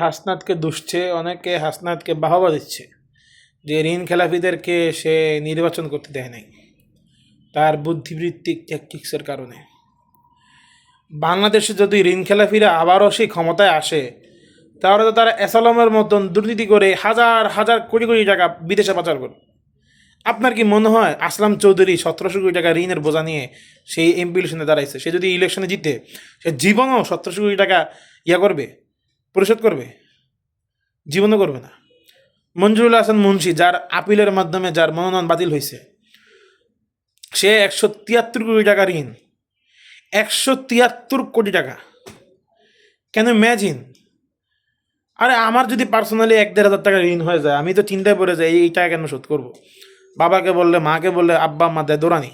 হাসনাতকে দুষছে, অনেকে হাসনাতকে বাহবা দিচ্ছে যে ঋণ খেলাপিদেরকে সে নির্বাচন করতে দেয় নাই তার বুদ্ধিবৃত্তিক ট্যাকটিক্সের কারণে। বাংলাদেশে যদি ঋণ খেলাপিরা আবারও সেই ক্ষমতায় আসে, তাহলে তো তারা এসালমের মতন দুর্নীতি করে হাজার হাজার কোটি কোটি টাকা বিদেশে পাচার করে। আপনার কি মনে হয় আসলাম চৌধুরী 1700 কোটি টাকা ঋণের বোঝা নিয়ে সেই এমপি ইলেকশনে দাঁড়াইছে, সে যদি ইলেকশনে জিতে সে জীবনও 1700 কোটি টাকা করবে, পরিশোধ করবে? জীবনও করবে না। মঞ্জুরুল হাসান মুন্সি, যার আপিলের মাধ্যমে যার মনোনয়ন বাতিল হয়েছে, সে 173 কোটি টাকা ঋণ। 173 কোটি টাকা। কেন ইম্যাজিন? আরে আমার যদি পার্সোনালি 1-1.5 হাজার টাকা ঋণ হয়ে যায়, আমি তো চিন্তায় পড়ে যাই এই টাকা কেন শোধ করবো। বাবাকে বললে, মাকে বললে, আব্বা আম্মা দেয় দৌড়ানি।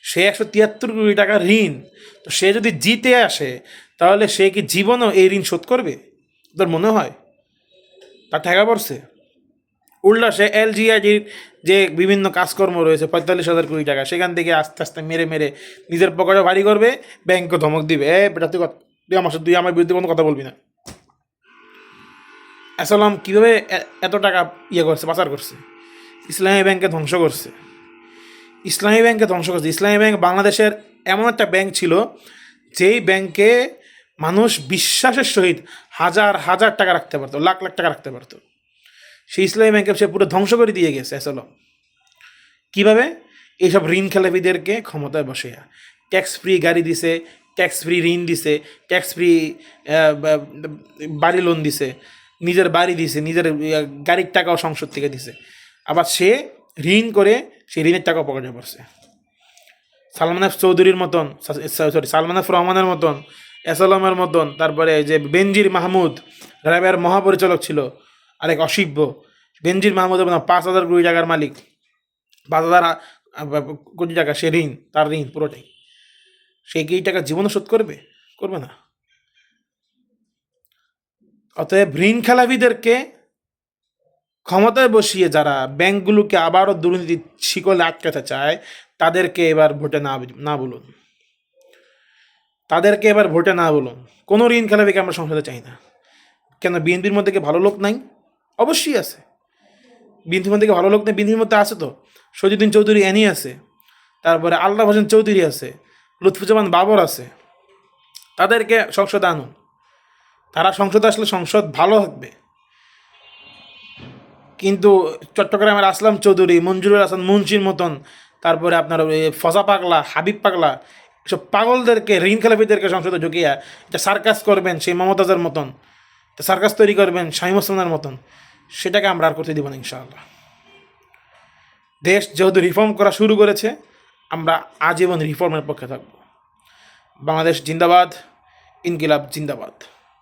সে 173 কোটি টাকা ঋণ, তো সে যদি জিতে আসে তাহলে সে কি জীবনও এই ঋণ শোধ করবে? তোর মনে হয় তার ঠেকা পড়ছে? উল্টা সে এলজিআইডির যে বিভিন্ন কাজকর্ম রয়েছে 45,000 কোটি টাকা, সেখান থেকে আস্তে আস্তে মেরে মেরে নিজের পকেটে ভারী করবে, ব্যাংকে ধমক দিবে, বেটা তুই আমার বিরুদ্ধে কোনো কথা বলবি না। আসলাম কীভাবে এত টাকা করছে, পাচার করছে? ইসলামী ব্যাংকে ধ্বংস করছে। ইসলামী ব্যাংক বাংলাদেশের এমন একটা ব্যাংক ছিল যেই ব্যাংকে মানুষ বিশ্বাসের সহিত হাজার হাজার টাকা রাখতে পারতো, লাখ লাখ টাকা রাখতে পারতো। সেই ইসলামী ব্যাংকে সে পুরো ধ্বংস করে দিয়ে গেছে আসলাম। কীভাবে? এইসব ঋণ খেলাপিদেরকে ক্ষমতায় বসে ট্যাক্স ফ্রি গাড়ি দিছে, ট্যাক্স ফ্রি ঋণ দিছে, ট্যাক্স ফ্রি বাড়ি লোন দিছে, নিজের বাড়ি দিছে, নিজের গাড়ির টাকাও সংসদ থেকে দিছে। আবার সে ঋণ করে সেই ঋণের টাকাও পকেটে পড়ছে। সালমান এফ চৌধুরীর মতন, সালমান এফ রহমানের মতন, এসালামের মতন, তারপরে যে বেনজির মাহমুদ র্যাবের মহাপরিচালক ছিল, আরেক অসিব্য বেনজির মাহমুদ 5,000 কোটি টাকার মালিক, 5,000 কোটি টাকা সে ঋণ, তার ঋণ পুরোটাই। সে কি এই টাকা জীবনে শোধ করবে? করবে না। অতএব ঋণ খেলাপিদেরকে ক্ষমতায় বসিয়ে যারা ব্যাংকগুলোকে আবারও দুর্নীতির শিকলে আটকাতে চায়, তাদেরকে এবার ভোটে না বলুন। তাদেরকে এবার ভোটে না বলুন। কোনো ঋণ খেলাপিকে আমরা সংসদে চাই না। কেন, বিএনপির মধ্যে কি ভালো লোক নাই? অবশ্যই আছে। বিএনপির মধ্যে কি ভালো লোক নেই? বিএনপির মধ্যে আছে তো। শহীদুদ্দিন চৌধুরী অ্যানি আছে, তারপরে আলতাফ হোসেন চৌধুরী আছে, লুৎফুজ্জামান বাবর আছে। তাদেরকে সংসদে আনুন। তারা সংসদে আসলে সংসদ ভালো থাকবে। কিন্তু চট্টগ্রামের আসলাম চৌধুরী, মঞ্জুরুল হাসান মুন্সির মতন, তারপরে আপনার ফজা পাগলা, হাবিব পাগলা, এসব পাগলদেরকে, ঋণ খেলাপিদেরকে সংসদে ঢুকিয়ে এটা সার্কাস করবেন সেই মমতাজের মতন, সার্কাস তৈরি করবেন শামীম ওসমানের মতন, সেটাকে আমরা আর করতে দিব না ইনশাআল্লাহ। দেশ যেহেতু রিফর্ম করা শুরু করেছে, আমরা আজীবন রিফর্মের পক্ষে থাকব। বাংলাদেশ জিন্দাবাদ, ইনকিলাব জিন্দাবাদ।